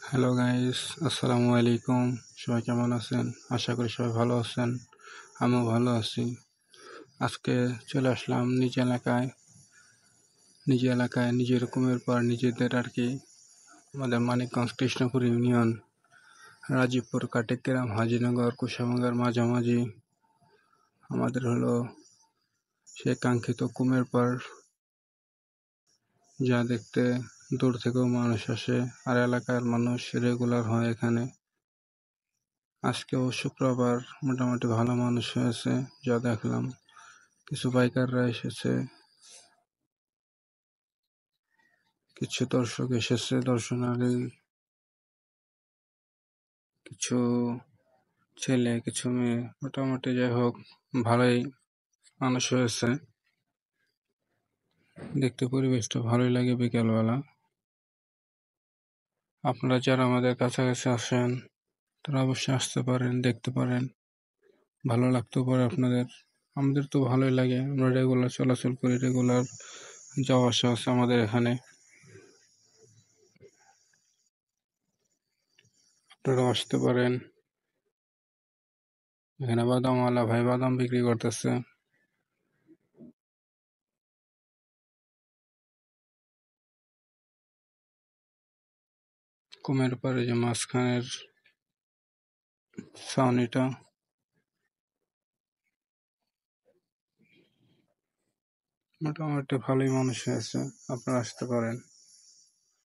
Hello guys, আসসালামু আলাইকুম। সবাই কেমন আছেন? আশা করি সবাই ভালো আছেন। আমিও ভালো আছি। আজকে চলে আসলাম নিজ এলাকায় নিজের কুমের পর নিজেদের আর কি আমাদের মানিকগঞ্জ কৃষ্ণপুর ইউনিয়ন, রাজীবপুর, কাটিগ্রাম, হাজিনগর, কুশাভাঙ্গার মাঝামাঝি আমাদের হলো সেই কাঙ্ক্ষিত কুমের পার, যা দেখতে দূর থেকেও মানুষ আসে আর এলাকার মানুষ রেগুলার হয় এখানে। আজকেও শুক্রবার, মোটামুটি ভালো মানুষ হয়েছে যা দেখলাম। কিছু বাইকাররা এসেছে, কিছু দর্শক এসেছে দর্শনার্থী, কিছু ছেলে, কিছু মেয়ে, মোটামুটি যাই হোক ভালোই মানুষ হয়েছে। দেখতে পরিবেশটা ভালোই লাগে বিকেলবেলা। আপনারা যারা আমাদের কাছাকাছি আসেন তারা অবশ্যই আসতে পারেন, দেখতে পারেন, ভালো লাগতেও পারে আপনাদের। আমাদের তো ভালোই লাগে, আমরা রেগুলার চলাচল করি, রেগুলার যাওয়া আসা আছে আমাদের এখানে। আপনারাও আসতে পারেন। এখানে বাদামওয়ালা ভাই বাদাম বিক্রি করতেছে। কুমের পাড়ে যে মাঝখানের ছাউনিটা, মোটামুটি ভালোই মানুষ হয়েছে, আপনারা আসতে পারেন।